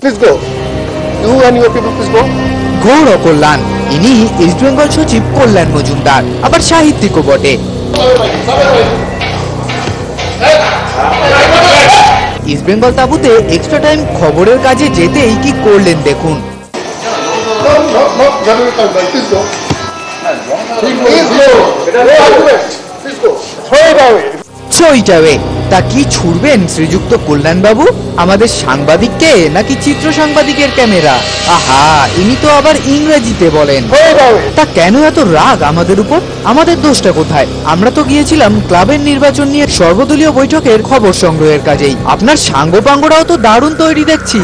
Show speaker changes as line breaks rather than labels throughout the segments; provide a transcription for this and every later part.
Please go. You and your people, please go.
ঘোর অকল্যাণ, ইনি ইস্ট বেঙ্গল সচিব কল্যাণ মজুমদার, আবার সাহিত্যিকও বটে। ইস্ট বেঙ্গল তাঁবুতে এক্সট্রা টাইম খবরের কাজে যেতেই কি করলেন দেখুন।
No, general time, please go. Please go. Please go. Throw it away.
ছইটাবে তা কি ছুড়বেন শ্রীযুক্ত কল্যাণ বাবু? আমাদের সাংবাদিককে নাকি চিত্র সাংবাদিকের ক্যামেরা? আহা, ইনি তো আবার ইংরেজিতে বলেন। তা কেন এত রাগ আমাদের উপর? আমাদের দোষটা কোথায়? আমরা তো গিয়েছিলাম ক্লাবের নির্বাচন নিয়ে সর্বদলীয় বৈঠকের খবর সংগ্রহের কাজেই। আপনার সাঙ্গপাঙ্গরাও তো দারুণ তৈরি দেখছি।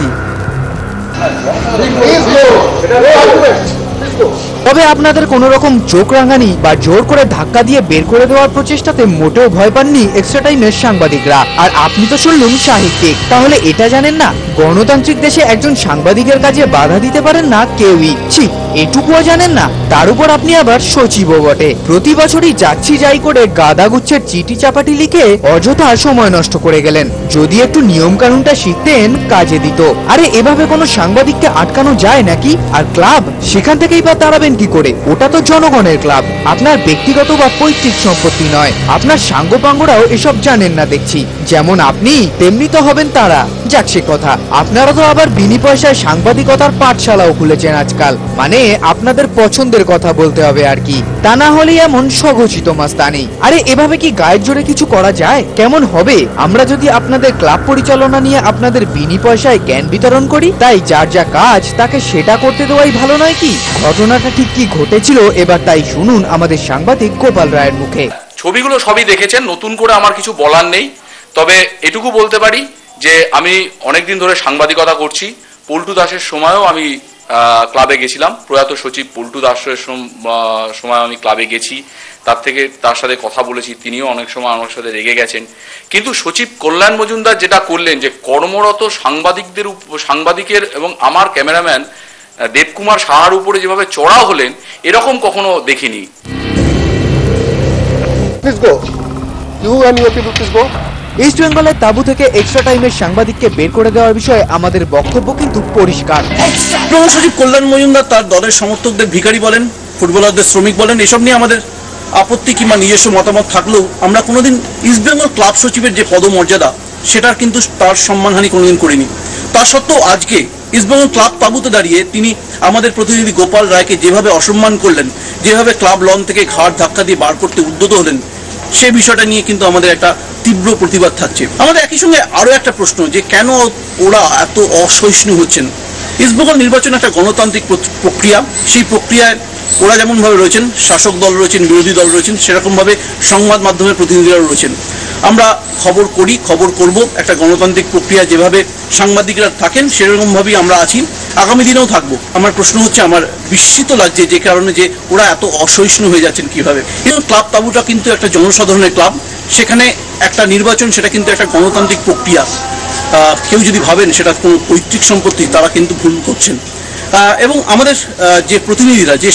তবে আপনাদের কোন রকম চোখ রাঙানি বা জোর করে ধাক্কা দিয়ে বের করে দেওয়ার প্রচেষ্টাতে মোটেও ভয় পাননি এক্সট্রা টাইমের সাংবাদিকরা। আর আপনি তো শুনলুম সাহিত্যিক, তাহলে এটা জানেন না গণতান্ত্রিক দেশে একজন সাংবাদিকের কাজে বাধা দিতে পারেন না কেউই? ছি, এটুকুও জানেন না? তার উপর আপনি আবার সচিবও বটে। প্রতি বছরই যাচ্ছি যাই করে গাদাগুচ্ছের চিঠি চাপাটি লিখে অযথা সময় নষ্ট করে গেলেন। যদি একটু নিয়ম কানুনটা শিখতেন কাজে দিত। আরে এভাবে কোনো সাংবাদিককে আটকানো যায় নাকি? আর ক্লাব, সেখান থেকেই বা তাড়াবেন কি করে? ওটা তো জনগণের ক্লাব, আপনার ব্যক্তিগত বা পৈতৃক সম্পত্তি নয়। আপনার সাঙ্গপাঙ্গরাও এসব জানেন না দেখছি। যেমন আপনি তেমনি তো হবেন তারা। যাক সে কথা, আপনারা তো আবার বিনি পয়সায় সাংবাদিকতার পাঠশালাও খুলেছেন আজকাল। মানে আপনাদের পছন্দের কথা বলতে হবে আর কি, তা না হলে এমন স্বঘোষিত মাস্তানি। আরে এভাবে কি গায়ের জোরে কিছু করা যায়? কেমন হবে আমরা যদি আপনাদের ক্লাব পরিচালনা নিয়ে আপনাদের বিনি পয়সায় জ্ঞান বিতরণ করি? তাই যার যা কাজ তাকে সেটা করতে দেওয়াই ভালো নয় কি? ঘটনাটা ঠিক কি ঘটেছিল এবার তাই শুনুন আমাদের সাংবাদিক গোপাল রায়ের মুখে।
ছবিগুলো সবই দেখেছেন, নতুন করে আমার কিছু বলার নেই। তবে এটুকু বলতে পারি যে আমি অনেকদিন ধরে সাংবাদিকতা করছি। পল্টু দাসের সময়ও আমি ক্লাবে গেছিলাম, প্রয়াত সচিব পল্টু দাসের সময় আমি ক্লাবে গেছি, তার সাথে কথা বলেছি। তিনিও অনেক সময় আমার সাথে রেগে গেছেন। কিন্তু সচিব কল্যাণ মজুমদার যেটা করলেন, যে কর্মরত সাংবাদিকের এবং আমার ক্যামেরাম্যান দেবকুমার সাহার উপরে যেভাবে চড়াও হলেন, এরকম কখনো দেখিনি।
Please go. You and your people, please go.
East বেঙ্গলের তাঁবু থেকে এক্সট্রা টাইমের সাংবাদিককে বের করে দেওয়ার বিষয়ে আমাদের বক্তব্য কিন্তু পরিষ্কার।
প্রধান সচিব কল্যাণ মজুমদার তার দলের সমর্থকদের ভিখারি বলেন, ফুটবলারদের শ্রমিক বলেন, এসব নিয়ে আমাদের আপত্তি কিংবা নিজস্ব মতামত থাকলেও আমরা কোনোদিন ইস্ট বেঙ্গল ক্লাব সচিবের যে পদমর্যাদা সেটার কিন্তু তার সম্মানহানি কোনোদিন করিনি। তা সত্ত্বেও আজকে ইস্টবেঙ্গল ক্লাব তাঁবুতে দাঁড়িয়ে তিনি আমাদের প্রতিনিধি গোপাল রায়কে যেভাবে অসম্মান করলেন, যেভাবে ক্লাব লন থেকে ঘাড় ধাক্কা দিয়ে বার করতে উদ্যত হলেন, সে বিষয়টা নিয়ে কিন্তু আমাদের একটা তীব্র প্রতিবাদ থাকছে। আমাদের একই সঙ্গে আরও একটা প্রশ্ন, যে কেন ওরা এত অসহিষ্ণু হচ্ছেন? ইস্টবেঙ্গল নির্বাচন একটা গণতান্ত্রিক প্রক্রিয়া। সেই প্রক্রিয়ায় ওরা যেমনভাবে রয়েছেন, শাসক দল রয়েছেন, বিরোধী দল রয়েছেন, সেরকমভাবে সংবাদ মাধ্যমের প্রতিনিধিরাও রয়েছেন। আমরা খবর করি, খবর করব। একটা গণতান্ত্রিক প্রক্রিয়া যেভাবে সাংবাদিকরা থাকেন সেরকমভাবেই আমরা আছি, আগামী দিনেও থাকবো। আমার প্রশ্ন হচ্ছে, আমার বিস্মিত লাগছে যে কারণে যে ওরা এত অসহিষ্ণু হয়ে যাচ্ছেন কিভাবে। কিন্তু ক্লাব তাঁবুটা কিন্তু একটা জনসাধারণের ক্লাব, সেখানে একটা নির্বাচন, সেটা কিন্তু একটা গণতান্ত্রিক প্রক্রিয়া। কেউ যদি ভাবেন সেটা কোনো পৈতৃক সম্পত্তি, তারা কিন্তু ভুল করছেন। এবং আমাদের যে প্রতিনিধিরা, যে